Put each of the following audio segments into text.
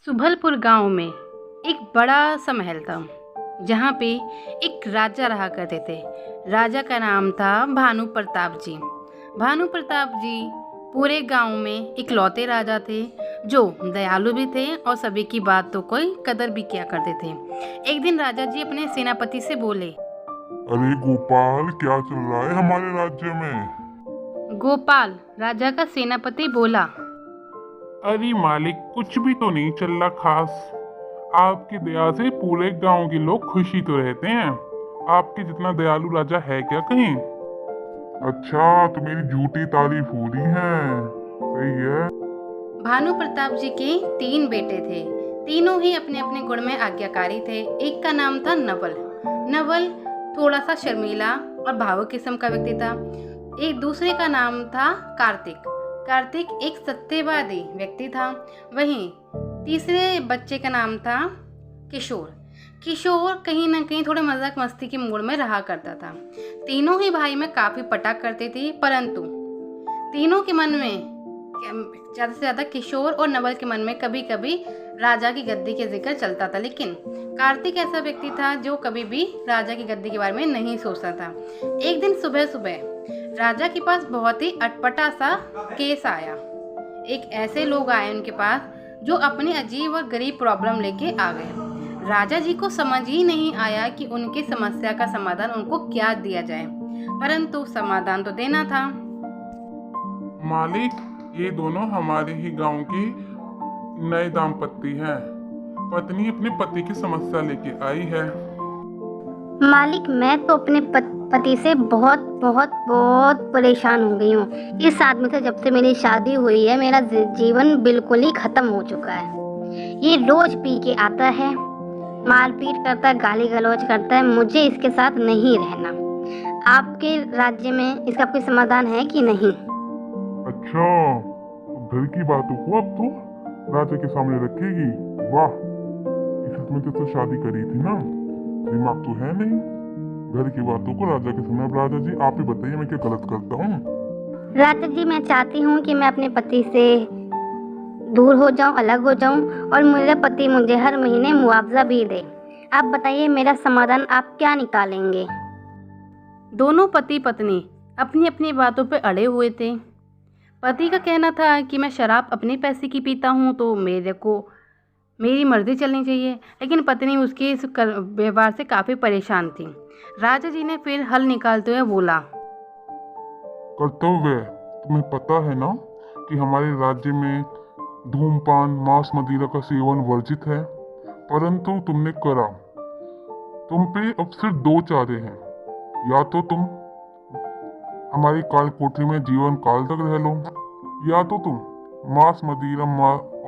सुभलपुर गांव में एक बड़ा सा महल था, जहाँ पे एक राजा रहा करते थे। राजा का नाम था भानु प्रताप जी। भानु प्रताप जी पूरे गांव में इकलौते राजा थे, जो दयालु भी थे और सभी की बात तो कोई कदर भी किया करते थे। एक दिन राजा जी अपने सेनापति से बोले, अरे गोपाल, क्या चल रहा है हमारे राज्य में? गोपाल, राजा का सेनापति बोला, अरे मालिक, कुछ भी तो नहीं चल रहा खास। आपकी दया से पूरे गांव के लोग खुशी तो रहते हैं। आपके जितना दयालु राजा है क्या कहीं? अच्छा, तो मेरी झूठी तारीफ हो रही है। सही है। भानु प्रताप जी के 3 बेटे थे। तीनों ही अपने अपने गुण में आज्ञाकारी थे। एक का नाम था नवल। नवल थोड़ा सा शर्मीला और भावुक किस्म का व्यक्ति था। एक दूसरे का नाम था कार्तिक। कार्तिक एक सत्यवादी व्यक्ति था। वहीं तीसरे बच्चे का नाम था किशोर। किशोर कहीं ना कहीं थोड़े मजाक मस्ती के मूड में रहा करता था। तीनों ही भाई में काफी पटाख करते थे, परंतु तीनों के मन में, ज़्यादा से ज़्यादा किशोर और नवल के मन में कभी कभी राजा की गद्दी के जिक्र चलता था। लेकिन कार्तिक ऐसा व्यक्ति था जो कभी भी राजा की गद्दी के बारे में नहीं सोचता था। एक दिन सुबह सुबह राजा के पास बहुत ही अटपटा सा केस आया। एक ऐसे लोग आए उनके पास जो अपनी अजीब और गरीब प्रॉब्लम लेके आ गए। राजा जी को समझ ही नहीं आया कि उनकी समस्या का समाधान उनको क्या दिया जाए, परंतु समाधान तो देना था। मालिक, ये दोनों हमारे ही गांव की नए दाम्पत्य हैं। पत्नी अपने पति की समस्या लेके आई है। मालिक, मैं तो अपने पति से बहुत बहुत बहुत परेशान हो गई हूँ। इस आदमी से जब से मेरी शादी हुई है, मेरा जीवन बिल्कुल ही खत्म हो चुका है। ये रोज पी के आता है, मारपीट करता है, गाली गलौज करता है। मुझे इसके साथ नहीं रहना। आपके राज्य में इसका कोई समाधान है कि नहीं? अच्छा, घर की बातों को अब तो राजा के सामने रखेगी? वाह, इसमें तो शादी करी थी ना, दिमाग तो है नहीं। घर की बातों को राजा के सामने। अब राजा जी, आप ही बताइए, मैं क्या गलत करता हूँ? राजा जी, मैं चाहती हूँ कि मैं अपने पति से दूर हो जाऊं, अलग हो जाऊं, और मेरा पति मुझे हर महीने मुआवजा भी दे। आप बताइए, मेरा समाधान आप क्या निकालेंगे? दोनों पति पत्नी अपनी अपनी बातों पे अड़े हुए थे। पति का कहना था कि मैं शराब अपने पैसे की पीता हूँ तो मेरी मर्जी चलनी चाहिए, लेकिन पत्नी उसके इस व्यवहार से काफ़ी परेशान थी। राजा जी ने फिर हल निकालते हुए बोला, कर्तव्य, तुम्हें पता है ना कि हमारे राज्य में धूमपान, मांस मदिरा का सेवन वर्जित है, परंतु तुमने करा। तुम पे अब सिर्फ 2 चारे हैं। या तो तुम हमारी काल कोठरी में जीवन काल तक रह लो, या तो तुम मांस मदिरा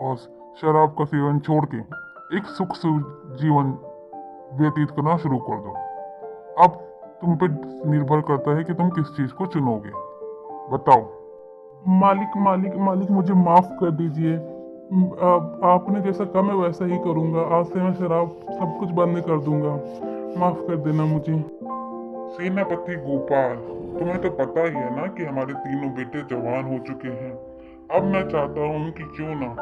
और शराब का सेवन छोड़ के एक सुख जीवन व्यतीत करना शुरू कर दो। अब तुम पे निर्भर करता है कि तुम किस चीज को चुनोगे। बताओ। मालिक मालिक मालिक, मुझे माफ कर दीजिए। आपने जैसा कहा मैं वैसा ही करूंगा। आज से मैं शराब सब कुछ बंद कर दूंगा। माफ कर देना मुझे। सेनापति गोपाल, तुम्हें तो पता ही है ना कि हमारे तीनों बेटे जवान हो चुके हैं। अब मैं चाहता हूँ कि क्यों ना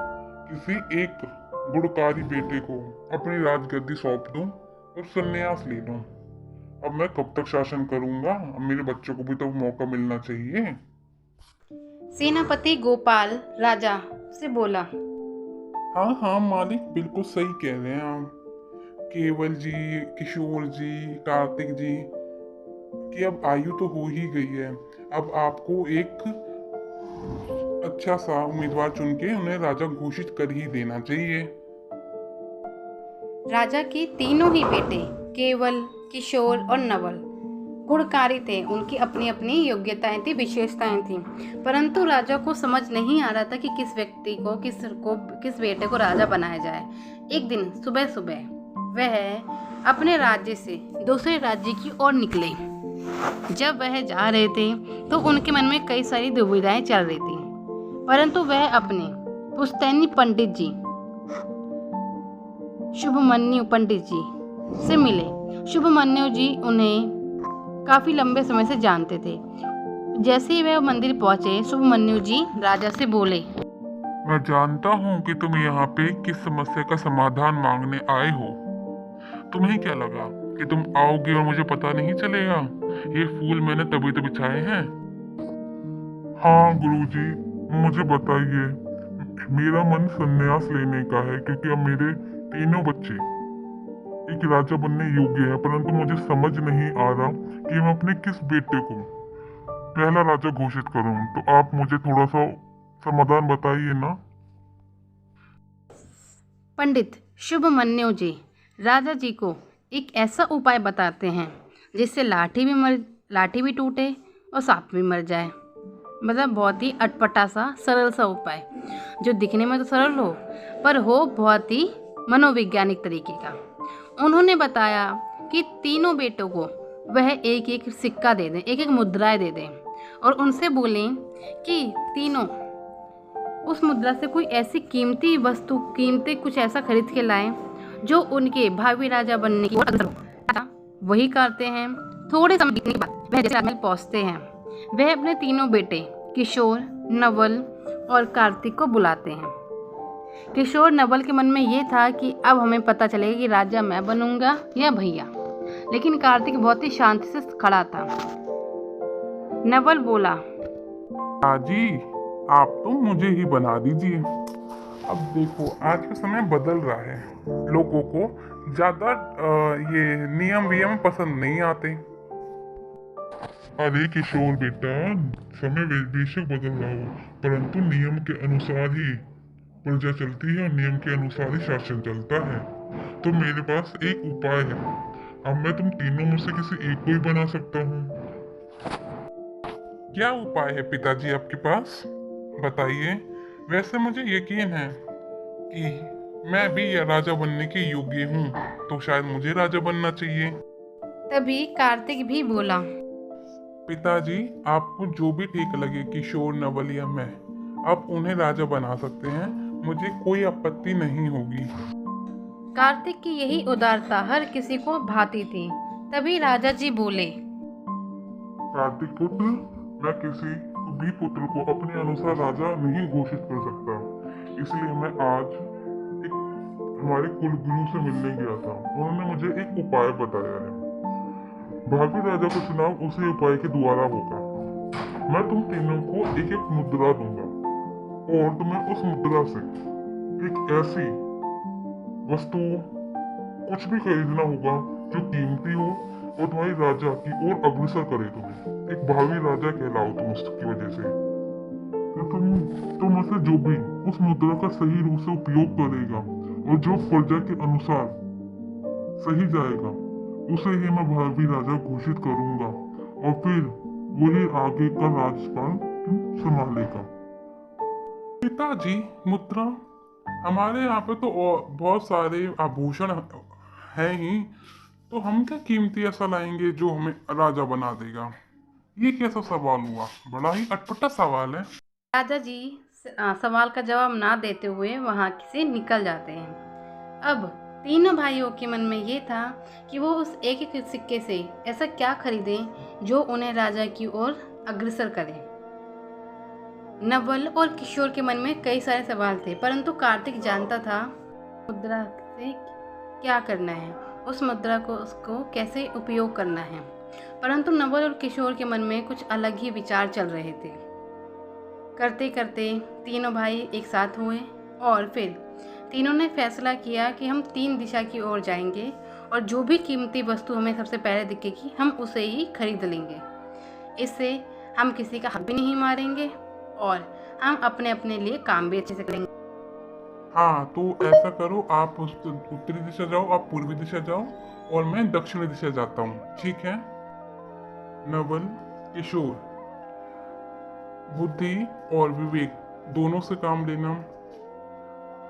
किसी एक गुणकारी बेटे को अपनी राजगद्दी सौंप दूं और संन्यास ले लूं। अब मैं कब तक शासन करूंगा? अब मेरे बच्चों को भी तो मौका मिलना चाहिए। सेनापति गोपाल राजा से बोला, हाँ हाँ मालिक, बिल्कुल सही कह रहे हैं आप। केवल जी, किशोर जी, कार्तिक जी की अब आयु तो हो ही गई है। अब आपको एक अच्छा सा उम्मीदवार चुन के उन्हें राजा घोषित कर ही देना चाहिए। राजा के तीनों ही बेटे केवल, किशोर और नवल गुणकारी थे। उनकी अपनी अपनी योग्यताएं थी, विशेषताएं थी, परंतु राजा को समझ नहीं आ रहा था कि किस व्यक्ति को, किस बेटे को राजा बनाया जाए। एक दिन सुबह सुबह वह अपने राज्य से दूसरे राज्य की ओर निकले। जब वह जा रहे थे तो उनके मन में कई सारी दुविधाएं चल रही थी, परंतु वह अपने पुश्तैनी पंडित जी, शुभमन्यु पंडित जी से मिले। शुभमन्यु जी उन्हें काफ़ी लंबे समय से जानते थे। जैसे ही वह मंदिर पहुंचे, सुब्रमण्यु जी राजा से बोले, मैं जानता हूँ कि तुम यहाँ पे किस समस्या का समाधान मांगने आए हो। तुम्हें क्या लगा कि तुम आओगे और मुझे पता नहीं चलेगा? ये फूल मैंने तभी तो बिछाए हैं। हाँ गुरुजी, मुझे बताइए। मेरा मन संन्यास लेने का है, क्योंकि अब मेरे तीनों बच्चे एक राजा बनने योग्य है, परंतु मुझे समझ नहीं आ रहा कि मैं अपने किस बेटे को पहला राजा घोषित करूं। तो आप मुझे थोड़ा सा समाधान बताइए ना। पंडित शुभमन्यु जी राजा जी को एक ऐसा उपाय बताते हैं जिससे लाठी भी टूटे और सांप भी मर जाए। मतलब बहुत ही अटपटा सा सरल सा उपाय, जो दिखने में तो सरल हो पर हो बहुत ही मनोवैज्ञानिक तरीके का। उन्होंने बताया कि तीनों बेटों को वह एक एक सिक्का दे दें, एक एक मुद्राएं दे दें और उनसे बोलें कि तीनों उस मुद्रा से कोई ऐसी कीमती वस्तु, कीमती कुछ ऐसा खरीद के लाएं जो उनके भावी राजा बनने की ओर अग्रसर हो। वही करते हैं। थोड़े समय बीतने के बाद वह राजमहल पहुंचते हैं। वह अपने तीनों बेटे किशोर, नवल और कार्तिक को बुलाते हैं। किशोर नवल के मन में ये था कि अब हमें पता चलेगा कि राजा मैं बनूंगा या भैया, लेकिन कार्तिक बहुत ही शांति से खड़ा था। नवल बोला, जी आप तो मुझे ही बना दीजिए। अब देखो आज का समय बदल रहा है, लोगों को ज़्यादा ये नियम वियम पसंद नहीं आते। अरे किशोर बेटा, समय बेशक बदल रहा हो, परंतु नियम के अनुसार ही प्रजा चलती है और नियम के अनुसार ही शासन चलता है। तो मेरे पास एक उपाय है। अब मैं तुम तीनों में से किसी एक को ही बना सकता हूँ। क्या उपाय है पिताजी आपके पास, बताइए। वैसे मुझे यकीन है कि मैं भी राजा बनने के योग्य हूँ, तो शायद मुझे राजा बनना चाहिए। तभी कार्तिक भी बोला, पिताजी आपको जो भी ठीक लगे, किशोर, नवल या मैं, आप उन्हें राजा बना सकते हैं, मुझे कोई आपत्ति नहीं होगी। कार्तिक की यही उदारता हर किसी को भाती थी। तभी राजा जी बोले, कार्तिक पुत्र, मैं किसी भी पुत्र को अपने अनुसार राजा नहीं घोषित कर सकता, इसलिए मैं आज एक हमारे कुलगुरु से मिलने गया था। उन्होंने मुझे एक उपाय बताया है। भावी राजा का चुनाव उसी उपाय के द्वारा होगा। मैं तुम तीनों को एक एक मुद्रा दूंगा और तुम्हें उस मुद्रा से एक ऐसी वस्तु कुछ भी खरीदना होगा जो कीमती हो और तुम्हारी राजा की ओर अग्रसर करे तुम्हें। एक भावी राजा कहलाओ तुम उसकी वजह से। तो तुम में से जो भी उस मुद्रा का सही रूप से उपयोग करेगा और जो प्रजा के अनुसार सही जाएगा, उसे ही मैं भावी राजा घोषित करूंगा और फिर वही आगे का राजपाल संभालेगा। पिताजी मुद्रा, हमारे यहाँ पे तो बहुत सारे आभूषण हैं ही, तो हम क्या कीमती ऐसा लाएंगे जो हमें राजा बना देगा? ये कैसा सवाल हुआ? बड़ा ही अटपटा सवाल है। राजा जी सवाल का जवाब ना देते हुए वहाँ से निकल जाते हैं। अब तीनों भाइयों के मन में ये था कि वो उस एक एक सिक्के से ऐसा क्या खरीदें जो उन्हें राजा की ओर अग्रसर करे। नवल और किशोर के मन में कई सारे सवाल थे, परंतु कार्तिक जानता था मुद्रा से क्या करना है, उस मुद्रा को उसको कैसे उपयोग करना है। परंतु नवल और किशोर के मन में कुछ अलग ही विचार चल रहे थे। करते करते तीनों भाई एक साथ हुए और फिर तीनों ने फैसला किया कि हम 3 दिशा की ओर जाएंगे और जो भी कीमती वस्तु हमें सबसे पहले दिखेगी हम उसे ही खरीद लेंगे। इससे हम किसी का हक भी नहीं मारेंगे और हम अपने अपने लिए काम भी अच्छे से करेंगे। हाँ, तो ऐसा करो, आप उस उत्तरी दिशा जाओ, आप पूर्वी दिशा जाओ और मैं दक्षिणी दिशा जाता हूँ, ठीक है? नवल, किशोर, बुद्धि और विवेक दोनों से काम लेना।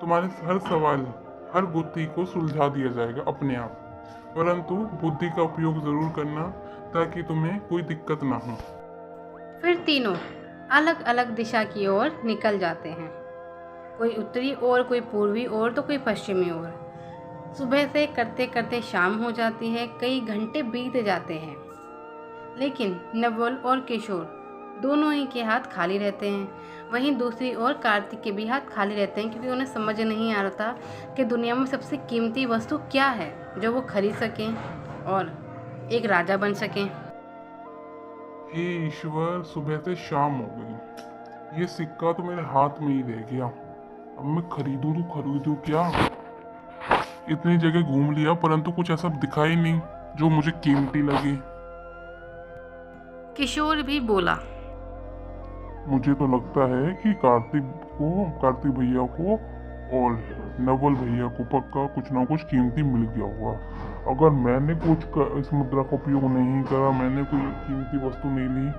तुम्हारे हर सवाल, हर गुत्थी को सुलझा दिया जाएगा अपने आप, परंतु बुद्धि का उपयोग जरूर करना ताकि तुम्हें कोई दिक्कत ना हो। फिर तीनों अलग अलग दिशा की ओर निकल जाते हैं। कोई उत्तरी ओर, कोई पूर्वी ओर, तो कोई पश्चिमी ओर। सुबह से करते करते शाम हो जाती है, कई घंटे बीत जाते हैं, लेकिन नवल और किशोर दोनों ही के हाथ खाली रहते हैं। वहीं दूसरी ओर कार्तिक के भी हाथ खाली रहते हैं, क्योंकि उन्हें समझ नहीं आ रहा था कि दुनिया में सबसे कीमती वस्तु क्या है जो वो खरीद सकें और एक राजा बन सकें। हे ईश्वर, सुबह से शाम हो गई, ये सिक्का तो मेरे हाथ में ही रह गया। अब मैं खरीदूं तो खरीदूं क्या? इतनी जगह घूम लिया परंतु कुछ ऐसा दिखा ही नहीं जो मुझे कीमती लगे। किशोर भी बोला, मुझे तो लगता है कि कार्तिक भैया को और नवल भैया को पक्का कुछ ना कुछ कीमती मिल गया होगा। अगर मैंने इस मुद्रा का उपयोग नहीं करा, मैंने कोई कीमती वस्तु नहीं ली,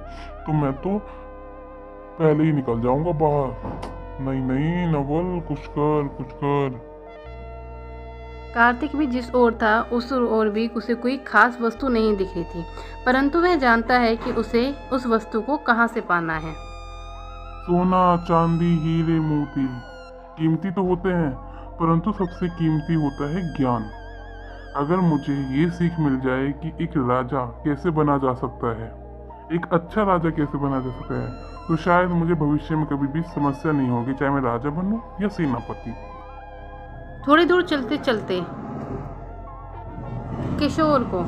तो मैं तो पहले ही निकल जाऊंगा बाहर। नहीं नहीं नवल, कुछ कर। कार्तिक भी जिस ओर था उस ओर भी उसे कोई खास वस्तु नहीं दिख रही थी, परंतु वह जानता है कि उसे उस वस्तु को कहाँ से पाना है। सोना, चांदी, हीरे, मोती कीमती तो होते हैं, परंतु सबसे कीमती होता है ज्ञान। अगर मुझे ये सीख मिल जाए कि एक राजा कैसे बना जा सकता है, एक अच्छा राजा कैसे बना जा सकता है, तो शायद मुझे भविष्य में कभी भी समस्या नहीं होगी, चाहे मैं राजा बनूं या सेनापति। थोड़ी दूर चलते चलते किशोर को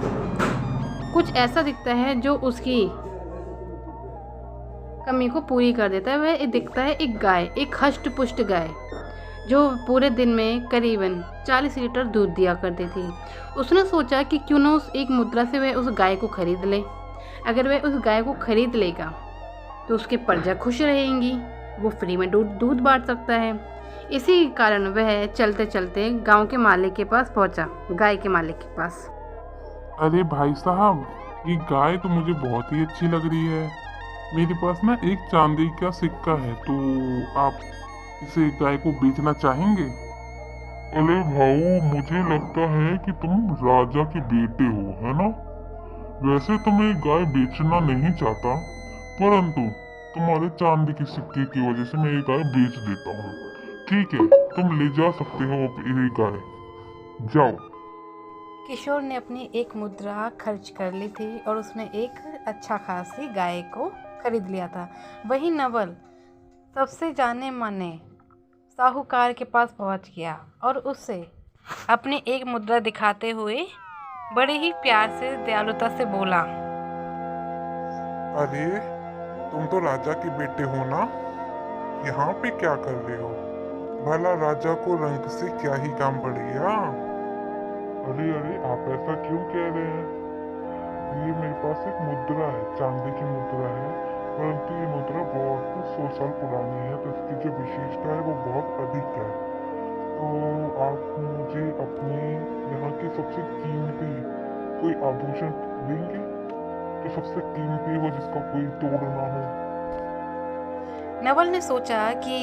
कुछ ऐसा दिखता है जो उसकी कमी को पूरी कर देता है। वह दिखता है एक गाय, एक हष्ट पुष्ट गाय जो पूरे दिन में करीबन 40 लीटर दूध दिया करती थी। उसने सोचा कि क्यों ना उस एक मुद्रा से वह उस गाय को खरीद ले। अगर वह उस गाय को खरीद लेगा तो उसके प्रजा खुश रहेंगी, वो फ्री में दूध बांट सकता है। इसी कारण वह चलते चलते गांव के मालिक के पास पहुंचा, गाय के मालिक के पास। अरे भाई साहब, ये गाय तो मुझे बहुत ही अच्छी लग रही है। मेरे पास ना एक चांदी का सिक्का है, तो आप इसे गाय को बेचना चाहेंगे? अरे भाऊ, मुझे लगता है कि तुम राजा के बेटे हो, है ना? वैसे तो मैं गाय बेचना नहीं चाहता, परंतु तुम्हारे चांदी के सिक्के की वजह से मैं ये गाय बेच देता हूँ। ठीक है, तुम ले जा सकते हो ये गाय, जाओ। किशोर ने अपनी एक मुद्रा खर्च कर ली थी और उसने एक अच्छा खासी गाय को खरीद लिया था। वहीं नवल सबसे जाने माने साहूकार के पास पहुंच गया और उससे अपनी एक मुद्रा दिखाते हुए बड़े ही प्यार से, दयालुता से बोला, अरे तुम तो राजा के बेटे हो ना, यहाँ पे क्या कर रहे हो? भला राजा को रंग से क्या ही काम पड़ गया? अरे आप ऐसा क्यों कह रहे हैं? ये मेरे पास एक मुद्रा है, चांदी की मुद्रा है, परंतु ये मुद्रा बहुत 100 साल पुरानी है, तो इसकी जो विशेषता है वो बहुत अधिक है। तो आप मुझे अपने यहाँ की सबसे कीमती कोई आभूषण देंगे जो सबसे कीमती हो, जिसका कोई तोड़ ना हो। नवल ने सोचा कि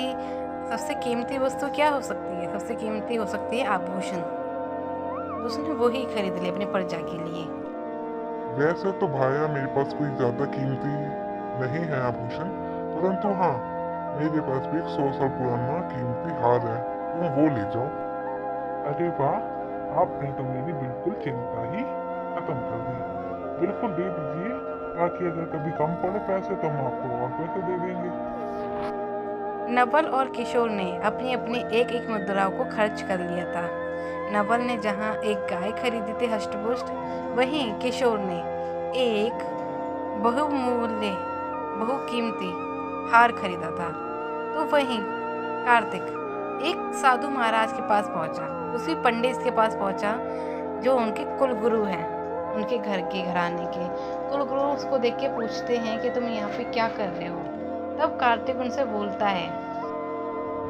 सबसे कीमती वस्तु क्या हो सकती है। सबसे कीमती हो सकती है आभूषण। उसने वही खरीद लिया अपने प्रजा के लिए। वैसे तो भाया मेरे पास कोई ज्यादा कीमती नहीं है आभूषण, परंतु हाँ, मेरे पास भी एक 100 साल पुराना कीमती हार है, तुम वो ले जाओ। अरे वाह, आपने तो मेरी बिल्कुल चिंता ही खत्म कर दी। बिल्कुल दे दीजिए, ताकि अगर कभी कम पड़े पैसे तो हम आपको और पैसे दे देंगे। नवल और किशोर ने अपनी अपनी एक एक मुद्राओं को खर्च कर लिया था। नवल ने जहाँ एक गाय खरीदी थी हष्टपुष्ट, वहीं किशोर ने एक बहुमूल्य बहुकीमती हार खरीदा था। तो वहीं कार्तिक एक साधु महाराज के पास पहुंचा, उसी पंडित के पास पहुंचा जो उनके कुलगुरु हैं, उनके घर के घराने के कुलगुरु। उसको देख के पूछते हैं कि तुम यहाँ पे क्या कर रहे हो। तब कार्तिक उनसे बोलता है,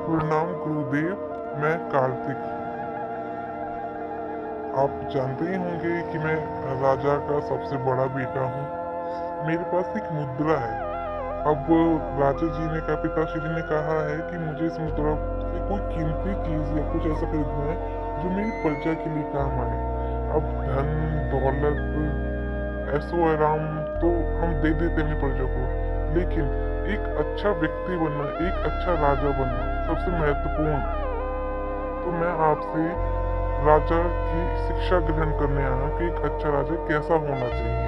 प्रणाम गुरुदेव, मैं कार्तिक। आप जानते ही होंगे कि मैं राजा का सबसे बड़ा बेटा हूँ। मेरे पास एक मुद्रा है। अब राजा जी ने पिताश्री ने कहा है कि मुझे इस मुद्रा से कोई कीमती चीज या कुछ ऐसा खरीदना है जो मेरी प्रजा के लिए काम आए। अब धन दौलत ऐसो आराम तो हम दे देते हैं प्रजा को, लेकिन एक अच्छा व्यक्ति बनना, एक अच्छा राजा बनना सबसे महत्वपूर्ण है। तो मैं आपसे राजा की शिक्षा ग्रहण करने आया कि एक अच्छा राजा कैसा होना चाहिए।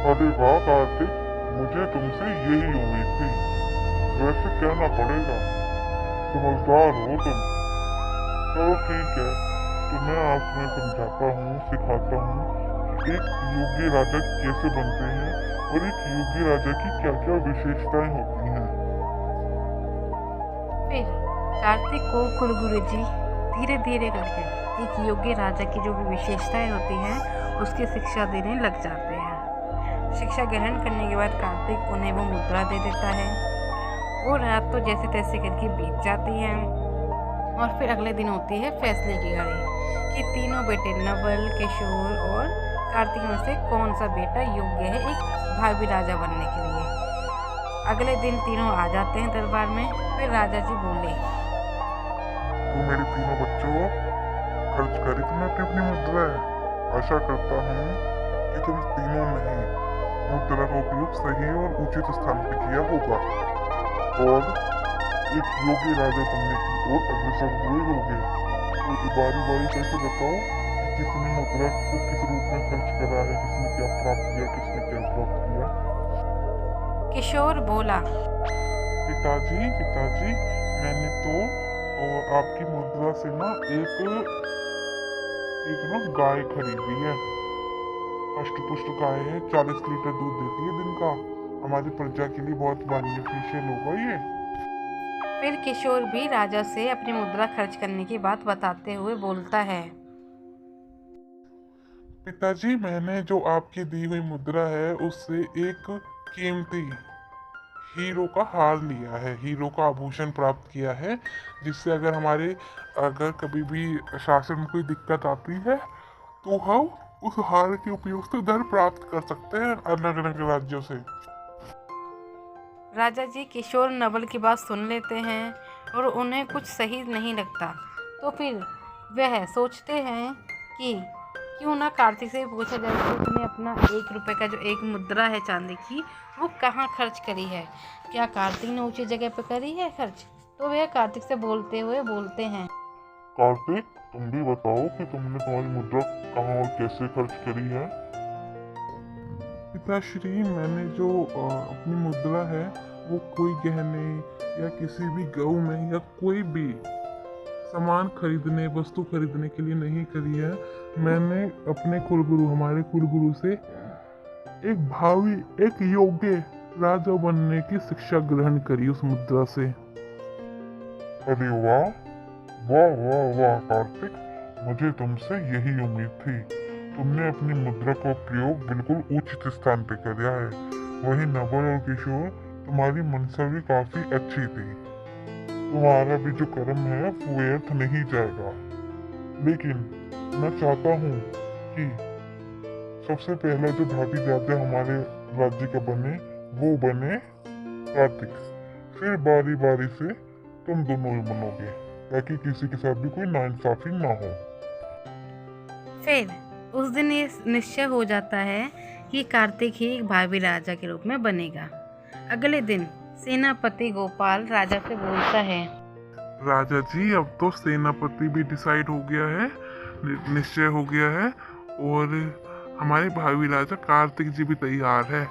अरे वाह कार्तिक, मुझे तुमसे यही उम्मीद थी। वैसे कहना पड़ेगा, समझदार हो तुम। चलो ठीक है, तुम्हें आज मैं समझाता हूँ, सिखाता हूँ कि एक योग्य राजा कैसे बनते हैं और एक योग्य राजा की क्या क्या विशेषताएं होती हैं। फिर कार्तिक को कुलगुरु जी धीरे धीरे करके एक योग्य राजा की जो भी विशेषताएं होती हैं उसकी शिक्षा देने लग जाते हैं। शिक्षा ग्रहण करने के बाद कार्तिक उन्हें वो मुद्रा दे देता है। वो रात तो जैसे तैसे करके बीत जाती है और फिर अगले दिन होती है फैसले की घड़ी कि तीनों बेटे नवल, किशोर और कार्तिक में से कौन सा बेटा योग्य है एक भावी राजा बनने के लिए। अगले दिन तीनों आ जाते हैं दरबार में। फिर राजा जी बोले, तो मेरे तीनों बच्चों, खर्च करी तुमने अपनी मुद्रा? आशा करता हूँ कि तुम तीनों ने ही मुद्रा का उपयोग सही और उचित स्थान पर किया होगा और एक योग्य राजा बनने की ओर अग्रसर हुए होगे। तो बारी बारी कैसे बताओ कि किसने मुद्रा को किस रूप में खर्च करा है, किसने क्या प्राप्त किया, किसने क्या प्राप्त किया? किशोर बोला, पिताजी, मैंने तो आपकी मुद्रा से ना एक ना गाय खरीदी है। हष्ट पुष्ट गाय है, 40 लीटर दूध देती है दिन का। हमारी प्रजा के लिए बहुत बेनिफिशियल होगा ये। फिर किशोर भी राजा से अपनी मुद्रा खर्च करने की बात बताते हुए बोलता है, पिताजी, मैंने जो आपकी दी हुई मुद्रा है उससे एक कीमती हीरो का हार लिया है, हीरो का आभूषण प्राप्त किया है, जिससे अगर कभी भी शासन में कोई दिक्कत आती है तो हम उस हार के उपयोग से धन प्राप्त कर सकते हैं अलग अलग राज्यों से। राजा जी किशोर नवल की बात सुन लेते हैं और उन्हें कुछ सही नहीं लगता। तो फिर वह सोचते हैं कि क्यों ना कार्तिक से पूछा जाए कि उसने अपना 1 रुपये का जो एक मुद्रा है चांदी की वो कहाँ खर्च करी है। क्या कार्तिक ने ऊंची जगह पर करी है खर्च? तो वह कार्तिक से बोलते हुए बोलते हैं, कार्तिक, तुम भी बताओ कि तुमने तुम्हारी मुद्रा कहाँ और कैसे खर्च करी है? पिताश्री, मैंने जो अपनी मुद्रा है वो कोई गहने या किसी भी गऊ में या कोई भी सामान खरीदने, वस्तु खरीदने के लिए नहीं करी है। मैंने अपने कुलगुरु, हमारे कुलगुरु से एक योग्य राजा बनने की शिक्षा ग्रहण करी उस मुद्रा से। अरे वाह वाह वाह वाह कार्तिक, मुझे तुमसे यही उम्मीद थी। तुमने अपनी मुद्रा का प्रयोग बिल्कुल उचित स्थान पे किया है। वही नवल और किशोर, तुम्हारी मंशा भी काफी अच्छी थी। तुम्हारा भी जो कर्म है वो व्यर्थ नहीं जाएगा। लेकिन मैं चाहता हूँ कि सबसे पहला जो भावी राजा हमारे राज्य का बने वो बने कार्तिक। फिर बारी बारी से तुम दोनों ही बनोगे, ताकि किसी के साथ भी कोई नाइंसाफी ना हो। फिर उस दिन ये निश्चय हो जाता है कि कार्तिक ही एक भावी राजा के रूप में बनेगा। अगले दिन सेनापति गोपाल राजा से बोलता है, राजा जी, अब तो सेनापति भी डिसाइड हो गया है, निश्चय हो गया है और हमारे भावी राजा कार्तिक जी भी तैयार है।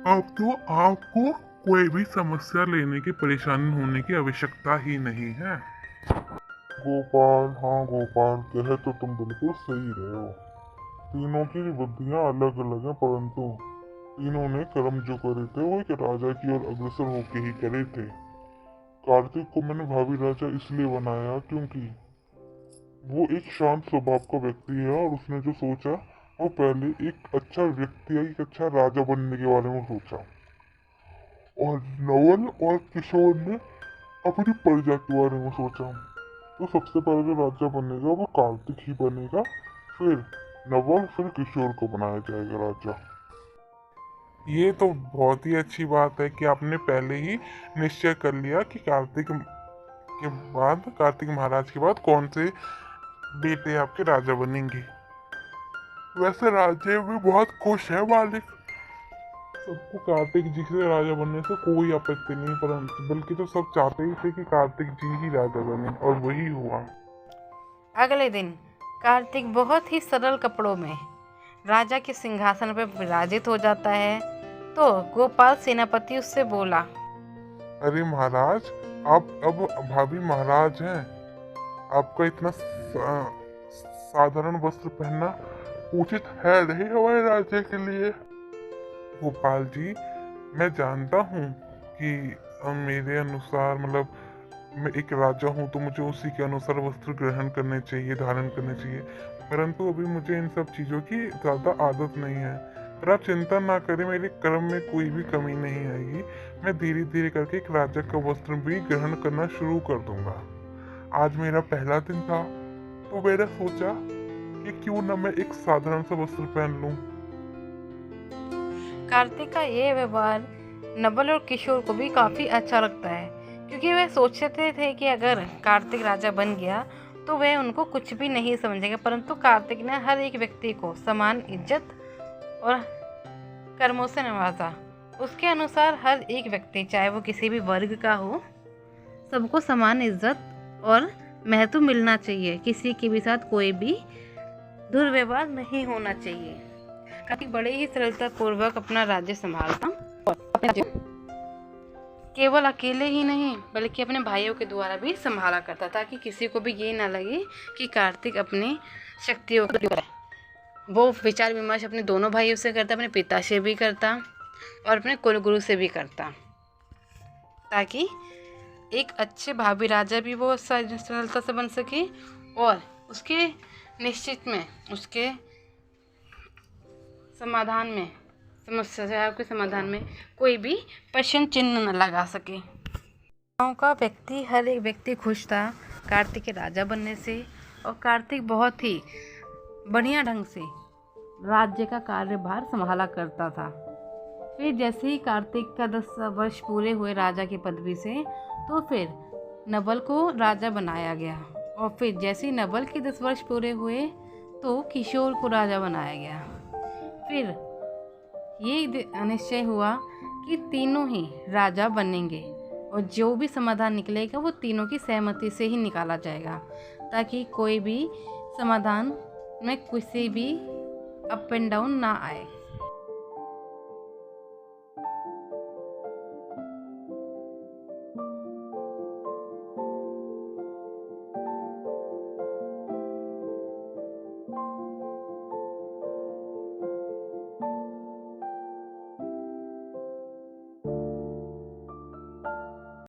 अब तो आपको कोई भी समस्या लेने की, परेशानी होने की आवश्यकता ही नहीं है। गोपाल, हाँ गोपाल, कह तो तुम बिल्कुल सही रहे हो। तीनों की बुद्धियां अलग अलग हैं, परंतु तीनों ने कर्म जो करे थे वो एक राजा की ओर अग्रसर होके ही करे थे। कार्तिक को मैंने भावी राजा इसलिए बनाया क्योंकि वो एक शांत स्वभाव का व्यक्ति है और उसने जो सोचा वो पहले एक अच्छा व्यक्ति, एक अच्छा राजा बनने के बारे में सोचा। और नवल और किशोर ने अपनी प्रजा के बारे में सोचा। तो सबसे पहले जो राजा बनेगा वो कार्तिक ही बनेगा, फिर नवल, फिर किशोर को बनाया जाएगा राजा। ये तो बहुत ही अच्छी बात है कि आपने पहले ही निश्चय कर लिया कि कार्तिक महाराज के बाद कौन से बेटे आपके राजा बनेंगे। वैसे राज्य भी बहुत खुश है मालिक, सबको कार्तिक जी से राजा बनने से कोई आपत्ति नहीं, परंतु बल्कि तो सब चाहते ही थे कि कार्तिक जी ही राजा बने और वही हुआ। अगले दिन कार्तिक बहुत ही सरल कपड़ों में राजा के सिंहासन पर विराजित हो जाता है। तो गोपाल सेनापति उससे बोला, अरे महाराज, आप अब भाभी महाराज हैं। आपका इतना साधारण वस्त्र पहनना उचित है नहीं हमारे राज्य के लिए। गोपाल जी, मैं जानता हूँ कि मेरे अनुसार, मतलब मैं एक राजा हूँ तो मुझे उसी के अनुसार वस्त्र ग्रहण करने चाहिए, धारण करने चाहिए, परंतु अभी मुझे इन सब चीज़ों की ज़्यादा आदत नहीं है। पर आप चिंता ना करें, मेरे कर्म में कोई भी कमी नहीं आएगी। मैं धीरे धीरे करके एक राजा का वस्त्र भी ग्रहण करना शुरू कर दूंगा। आज मेरा पहला दिन था तो मैंने सोचा कि क्यों ना मैं एक साधारण सा वस्त्र पहन लूं। कार्तिक का ये व्यवहार नवल और किशोर को भी काफ़ी अच्छा लगता है, क्योंकि वे सोचते थे कि अगर कार्तिक राजा बन गया तो वह उनको कुछ भी नहीं समझेगा। परंतु कार्तिक ने हर एक व्यक्ति को समान इज्जत और कर्मों से नवाजा। उसके अनुसार हर एक व्यक्ति, चाहे वो किसी भी वर्ग का हो, सबको समान इज्जत और महत्व मिलना चाहिए। किसी के भी साथ कोई भी दुर्व्यवहार नहीं होना चाहिए। कार्तिक बड़े ही सरलता पूर्वक अपना राज्य संभालता और अपने राज्य केवल अकेले ही नहीं बल्कि अपने भाइयों के द्वारा भी संभाला करता, ताकि किसी को भी ये ना लगे कि कार्तिक अपनी शक्तियों को, वो विचार विमर्श अपने दोनों भाइयों से करता, अपने पिता से भी करता और अपने कुलगुरु से भी करता, ताकि एक अच्छे भावी राजा भी वो सरलता से बन सके और उसके निश्चित में, उसके समाधान में, समस्या के समाधान में कोई भी प्रश्न चिन्ह न लगा सके। गाँव का व्यक्ति, हर एक व्यक्ति खुश था कार्तिक के राजा बनने से, और कार्तिक बहुत ही बढ़िया ढंग से राज्य का कार्यभार संभाला करता था। फिर जैसे ही कार्तिक का 10 वर्ष पूरे हुए राजा की पदवी से, तो फिर नवल को राजा बनाया गया, और फिर जैसे ही नवल के 10 वर्ष पूरे हुए तो किशोर को राजा बनाया गया। फिर ये निश्चय हुआ कि तीनों ही राजा बनेंगे, और जो भी समाधान निकलेगा वो तीनों की सहमति से ही निकाला जाएगा, ताकि कोई भी समाधान में किसी भी अप एंड डाउन ना आए।